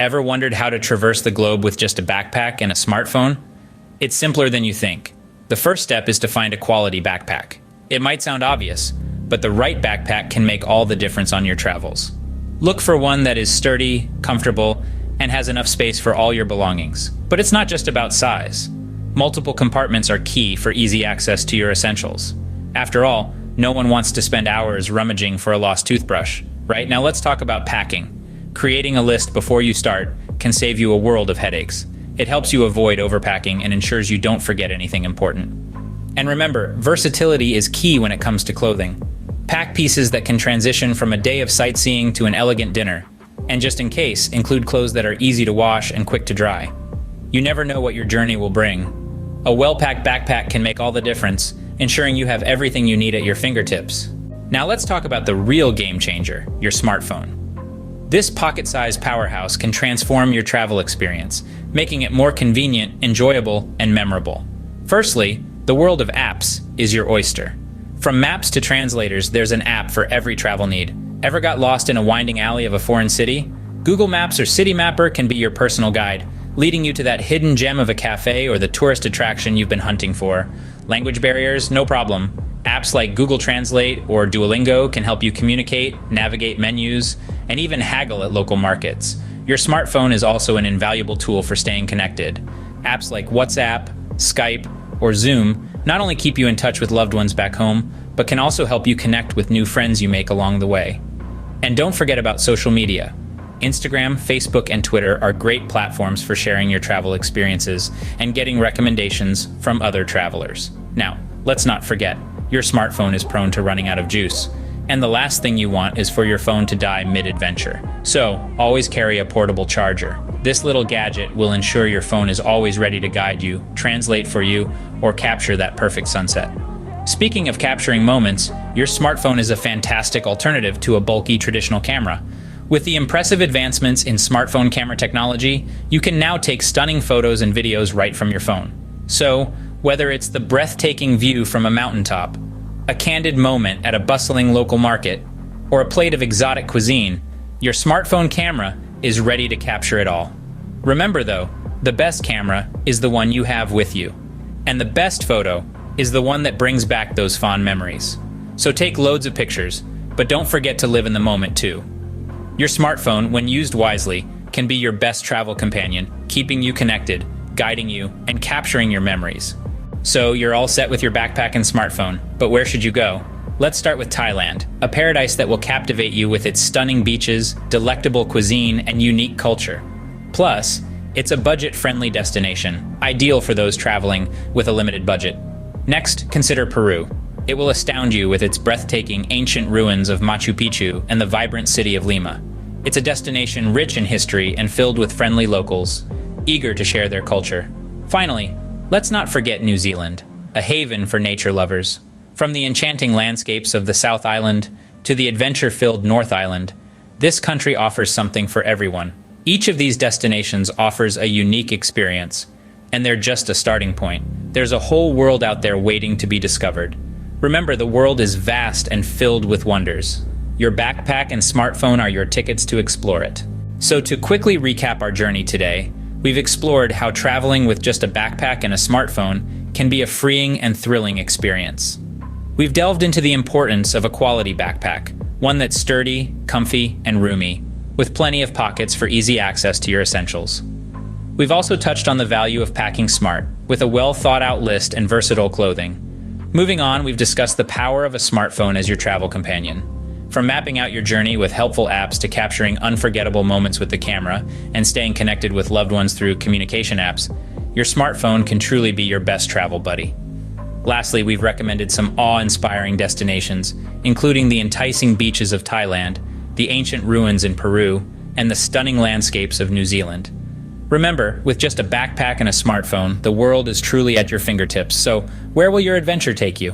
Ever wondered how to traverse the globe with just a backpack and a smartphone? It's simpler than you think. The first step is to find a quality backpack. It might sound obvious, but the right backpack can make all the difference on your travels. Look for one that is sturdy, comfortable, and has enough space for all your belongings. But it's not just about size. Multiple compartments are key for easy access to your essentials. After all, no one wants to spend hours rummaging for a lost toothbrush, right? Now let's talk about packing. Creating a list before you start can save you a world of headaches. It helps you avoid overpacking and ensures you don't forget anything important. And remember, versatility is key when it comes to clothing. Pack pieces that can transition from a day of sightseeing to an elegant dinner. And just in case, include clothes that are easy to wash and quick to dry. You never know what your journey will bring. A well-packed backpack can make all the difference, ensuring you have everything you need at your fingertips. Now let's talk about the real game changer, your smartphone. This pocket-sized powerhouse can transform your travel experience, making it more convenient, enjoyable, and memorable. Firstly, the world of apps is your oyster. From maps to translators, there's an app for every travel need. Ever got lost in a winding alley of a foreign city? Google Maps or City Mapper can be your personal guide, leading you to that hidden gem of a cafe or the tourist attraction you've been hunting for. Language barriers? No problem. Apps like Google Translate or Duolingo can help you communicate, navigate menus, and even haggle at local markets. Your smartphone is also an invaluable tool for staying connected. Apps like WhatsApp, Skype, or Zoom not only keep you in touch with loved ones back home, but can also help you connect with new friends you make along the way. And don't forget about social media. Instagram, Facebook, and Twitter are great platforms for sharing your travel experiences and getting recommendations from other travelers. Now, let's not forget, your smartphone is prone to running out of juice. And the last thing you want is for your phone to die mid-adventure. So, always carry a portable charger. This little gadget will ensure your phone is always ready to guide you, translate for you, or capture that perfect sunset. Speaking of capturing moments, your smartphone is a fantastic alternative to a bulky traditional camera. With the impressive advancements in smartphone camera technology, you can now take stunning photos and videos right from your phone. So, whether it's the breathtaking view from a mountaintop, a candid moment at a bustling local market, or a plate of exotic cuisine, your smartphone camera is ready to capture it all. Remember though, the best camera is the one you have with you. And the best photo is the one that brings back those fond memories. So take loads of pictures, but don't forget to live in the moment too. Your smartphone, when used wisely, can be your best travel companion, keeping you connected, guiding you, and capturing your memories. So you're all set with your backpack and smartphone, but where should you go? Let's start with Thailand, a paradise that will captivate you with its stunning beaches, delectable cuisine, and unique culture. Plus, it's a budget-friendly destination, ideal for those traveling with a limited budget. Next, consider Peru. It will astound you with its breathtaking ancient ruins of Machu Picchu and the vibrant city of Lima. It's a destination rich in history and filled with friendly locals, eager to share their culture. Finally, let's not forget New Zealand, a haven for nature lovers. From the enchanting landscapes of the South Island to the adventure-filled North Island, this country offers something for everyone. Each of these destinations offers a unique experience, and they're just a starting point. There's a whole world out there waiting to be discovered. Remember, the world is vast and filled with wonders. Your backpack and smartphone are your tickets to explore it. So to quickly recap our journey today, we've explored how traveling with just a backpack and a smartphone can be a freeing and thrilling experience. We've delved into the importance of a quality backpack, one that's sturdy, comfy, and roomy, with plenty of pockets for easy access to your essentials. We've also touched on the value of packing smart, with a well-thought-out list and versatile clothing. Moving on, we've discussed the power of a smartphone as your travel companion. From mapping out your journey with helpful apps to capturing unforgettable moments with the camera and staying connected with loved ones through communication apps, your smartphone can truly be your best travel buddy. Lastly, we've recommended some awe-inspiring destinations, including the enticing beaches of Thailand, the ancient ruins in Peru, and the stunning landscapes of New Zealand. Remember, with just a backpack and a smartphone, the world is truly at your fingertips, so where will your adventure take you?